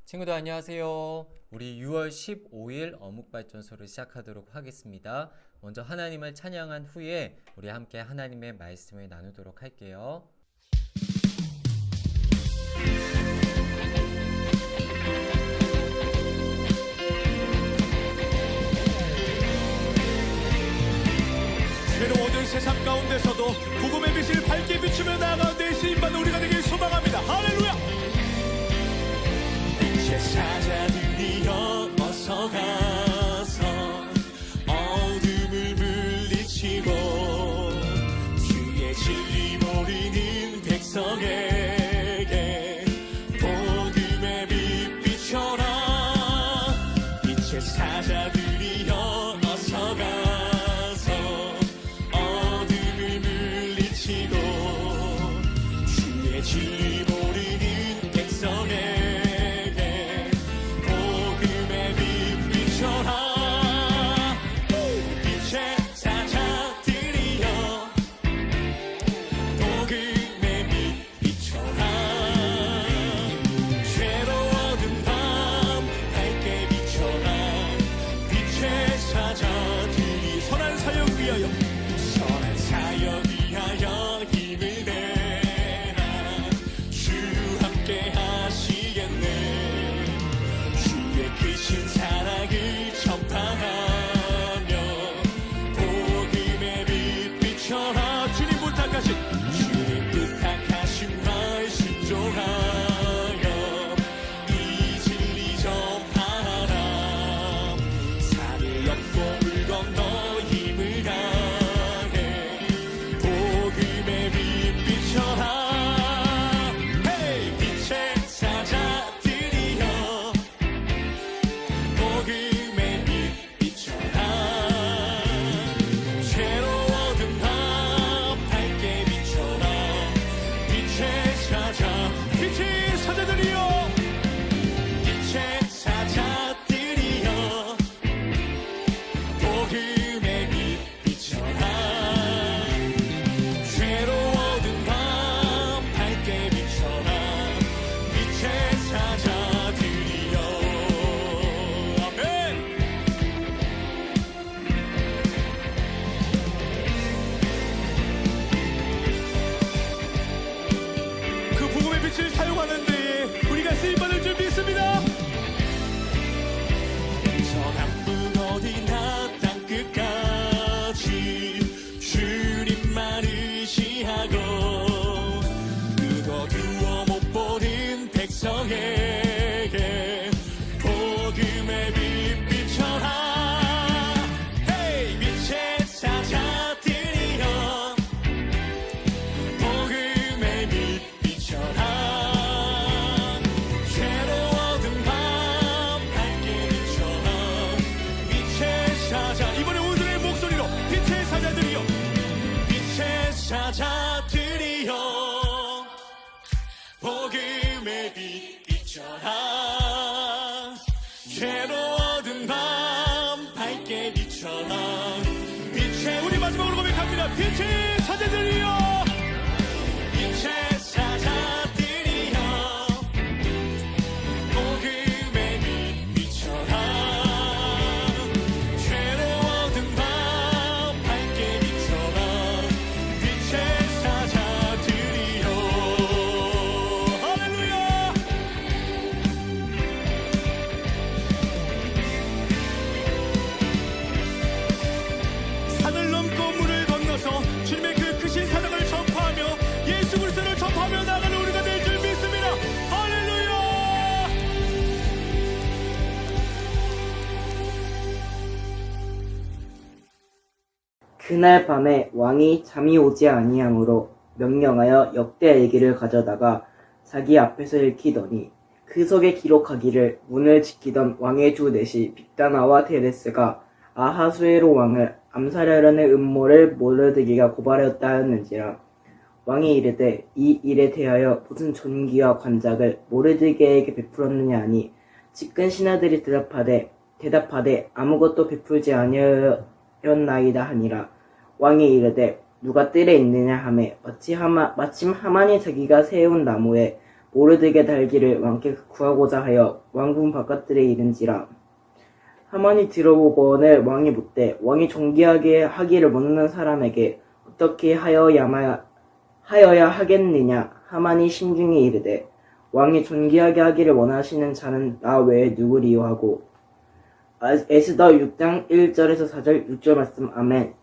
친구들 안녕하세요. 우리 6월 15일 어묵발전소를 시작하도록 하겠습니다. 먼저 하나님을 찬양한 후에 우리 함께 하나님의 말씀을 나누도록 할게요. 괴로워진 세상 가운데서도 복음의 빛을 밝게 비추며 나아가는 쓰임받는 우리가 되길 소망합니다. 할렐루야. 빛의 사자들이여 어서 가서 어둠을 물리치고 주의 진리 모르는 백성에게 복음의 빛 비춰라. 빛의 사자들이여 어서 가서 어둠을 물리치고 주의 진리 모르는 백성에게 빛을 사용하는 데에 우리가 쓰임받을 줄 믿습니다. 서남북 어디나 땅끝까지 주님만 의지하고 그거 못 보는 백성에게 복음의 빛 비춰라. 헤이 빛의 사자들이여 복음의 빛 비춰라. 사자들이여 복음의 빛 비춰라. 죄로 얻은 밤 밝게 비춰라. 빛의 우리 마지막으로 고백합니다. 빛의 사자들이여 빛의 사자들이여 복음의 빛 비춰라. 주님의 그 크신 사랑을 전파하며 예수 그리스도를 전파하며 나가는 우리가 될 줄 믿습니다. 할렐루야. 그날 밤에 왕이 잠이 오지 아니하므로 명령하여 역대 일기를 가져다가 자기 앞에서 읽히더니 그 속에 기록하기를 문을 지키던 왕의 두 넷이 빅다나와 데레스가 아하수에로 왕을 암살하려는 음모를 모르드게가 고발하였다 하였는지라. 왕이 이르되 이 일에 대하여 무슨 존귀와 관작을 모르드게에게 베풀었느냐 하니 측근 신하들이 대답하되 아무것도 베풀지 아니하였나이다 하니라. 왕이 이르되 누가 뜰에 있느냐 하매 마침 하만이 자기가 세운 나무에 모르드게 달기를 왕께 구하고자 하여 왕궁 바깥들에 이른지라. 하만이 들어보거늘 왕이 묻되 왕이 존귀하게 하기를 원하는 사람에게 어떻게 하여야 하겠느냐. 하만이 심중에 이르되 왕이 존귀하게 하기를 원하시는 자는 나 외에 누구리요 하고. 에스더 6장 1절에서 4절 6절 말씀. 아멘.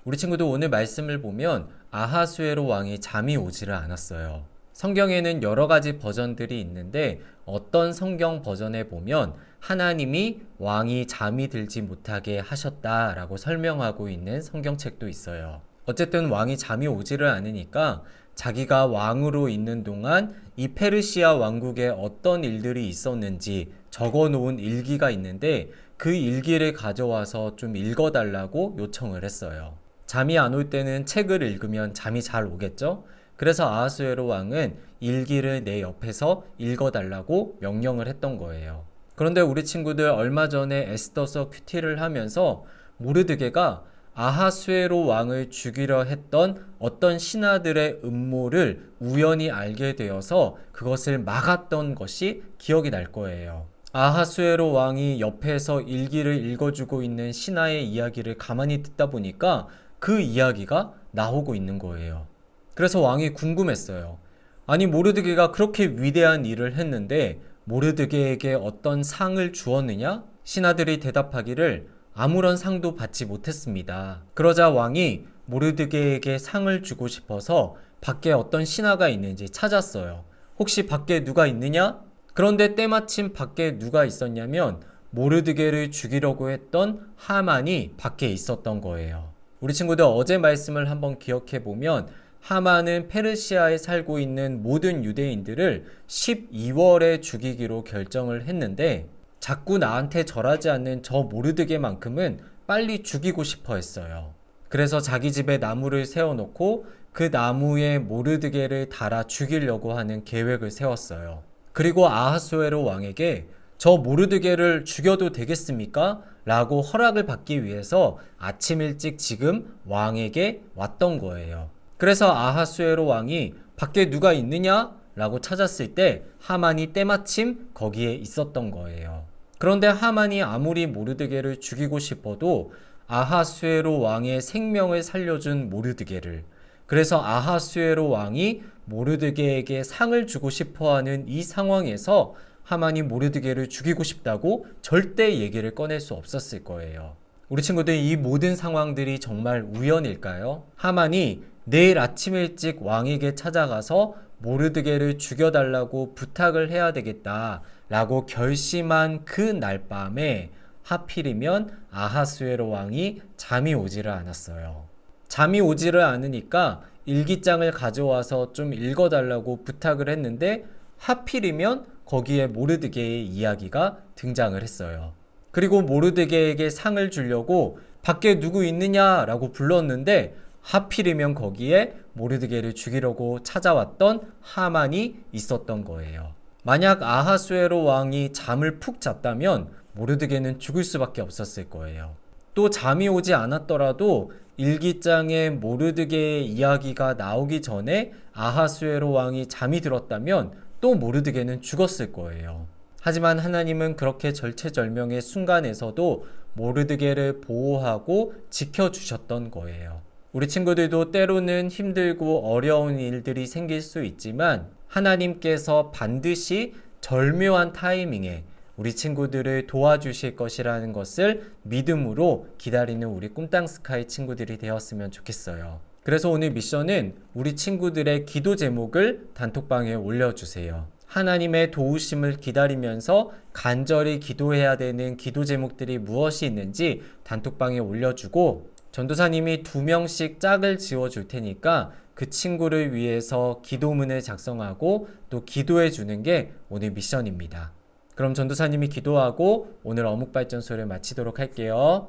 우리 친구도 오늘 말씀을 보면 아하수에로 왕이 잠이 오지를 않았어요. 성경에는 여러 가지 버전들이 있는데 어떤 성경 버전에 보면 하나님이 왕이 잠이 들지 못하게 하셨다라고 설명하고 있는 성경책도 있어요. 어쨌든 왕이 잠이 오지를 않으니까 자기가 왕으로 있는 동안 이 페르시아 왕국에 어떤 일들이 있었는지 적어 놓은 일기가 있는데 그 일기를 가져와서 좀 읽어달라고 요청을 했어요. 잠이 안 올 때는 책을 읽으면 잠이 잘 오겠죠? 그래서 아하수에로 왕은 일기를 내 옆에서 읽어달라고 명령을 했던 거예요. 그런데 우리 친구들 얼마 전에 에스더서 큐티를 하면서 모르드게가 아하수에로 왕을 죽이려 했던 어떤 신하들의 음모를 우연히 알게 되어서 그것을 막았던 것이 기억이 날 거예요. 아하수에로 왕이 옆에서 일기를 읽어주고 있는 신하의 이야기를 가만히 듣다 보니까 그 이야기가 나오고 있는 거예요. 그래서 왕이 궁금했어요. 아니, 모르드게가 그렇게 위대한 일을 했는데 모르드게에게 어떤 상을 주었느냐? 신하들이 대답하기를 아무런 상도 받지 못했습니다. 그러자 왕이 모르드게에게 상을 주고 싶어서 밖에 어떤 신하가 있는지 찾았어요. 혹시 밖에 누가 있느냐? 그런데 때마침 밖에 누가 있었냐면 모르드게를 죽이려고 했던 하만이 밖에 있었던 거예요. 우리 친구들 어제 말씀을 한번 기억해 보면 하만은 페르시아에 살고 있는 모든 유대인들을 12월에 죽이기로 결정을 했는데 자꾸 나한테 절하지 않는 저 모르드게만큼은 빨리 죽이고 싶어 했어요. 그래서 자기 집에 나무를 세워놓고 그 나무에 모르드게를 달아 죽이려고 하는 계획을 세웠어요. 그리고 아하수에로 왕에게 저 모르드게를 죽여도 되겠습니까? 라고 허락을 받기 위해서 아침 일찍 지금 왕에게 왔던 거예요. 그래서 아하수에로 왕이 밖에 누가 있느냐? 라고 찾았을 때 하만이 때마침 거기에 있었던 거예요. 그런데 하만이 아무리 모르드게를 죽이고 싶어도 아하수에로 왕의 생명을 살려준 모르드게를, 그래서 아하수에로 왕이 모르드게에게 상을 주고 싶어하는 이 상황에서 하만이 모르드게를 죽이고 싶다고 절대 얘기를 꺼낼 수 없었을 거예요. 우리 친구들, 이 모든 상황들이 정말 우연일까요? 하만이 내일 아침 일찍 왕에게 찾아가서 모르드게를 죽여달라고 부탁을 해야 되겠다 라고 결심한 그 날 밤에 하필이면 아하수에로 왕이 잠이 오지를 않았어요. 잠이 오지를 않으니까 일기장을 가져와서 좀 읽어달라고 부탁을 했는데 하필이면 거기에 모르드게의 이야기가 등장을 했어요. 그리고 모르드게에게 상을 주려고 밖에 누구 있느냐라고 불렀는데 하필이면 거기에 모르드게를 죽이려고 찾아왔던 하만이 있었던 거예요. 만약 아하수에로 왕이 잠을 푹 잤다면 모르드게는 죽을 수밖에 없었을 거예요. 또 잠이 오지 않았더라도 일기장에 모르드게의 이야기가 나오기 전에 아하수에로 왕이 잠이 들었다면 또 모르드게는 죽었을 거예요. 하지만 하나님은 그렇게 절체절명의 순간에서도 모르드게를 보호하고 지켜주셨던 거예요. 우리 친구들도 때로는 힘들고 어려운 일들이 생길 수 있지만 하나님께서 반드시 절묘한 타이밍에 우리 친구들을 도와주실 것이라는 것을 믿음으로 기다리는 우리 꿈땅스카이 친구들이 되었으면 좋겠어요. 그래서 오늘 미션은 우리 친구들의 기도 제목을 단톡방에 올려주세요. 하나님의 도우심을 기다리면서 간절히 기도해야 되는 기도 제목들이 무엇이 있는지 단톡방에 올려주고 전도사님이 2명씩 짝을 지어줄 테니까 그 친구를 위해서 기도문을 작성하고 또 기도해 주는 게 오늘 미션입니다. 그럼 전도사님이 기도하고 오늘 어묵발전소를 마치도록 할게요.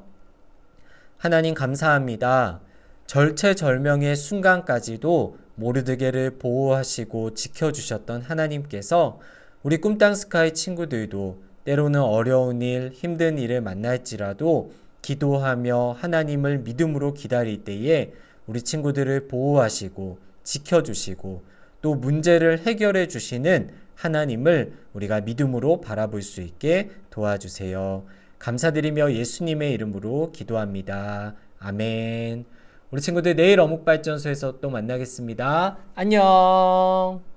하나님 감사합니다. 절체절명의 순간까지도 모르드게를 보호하시고 지켜주셨던 하나님께서 우리 꿈땅스카이 친구들도 때로는 어려운 일, 힘든 일을 만날지라도 기도하며 하나님을 믿음으로 기다릴 때에 우리 친구들을 보호하시고 지켜주시고 또 문제를 해결해 주시는 하나님을 우리가 믿음으로 바라볼 수 있게 도와주세요. 감사드리며 예수님의 이름으로 기도합니다. 아멘. 우리 친구들 내일 어묵발전소에서 또 만나겠습니다. 안녕.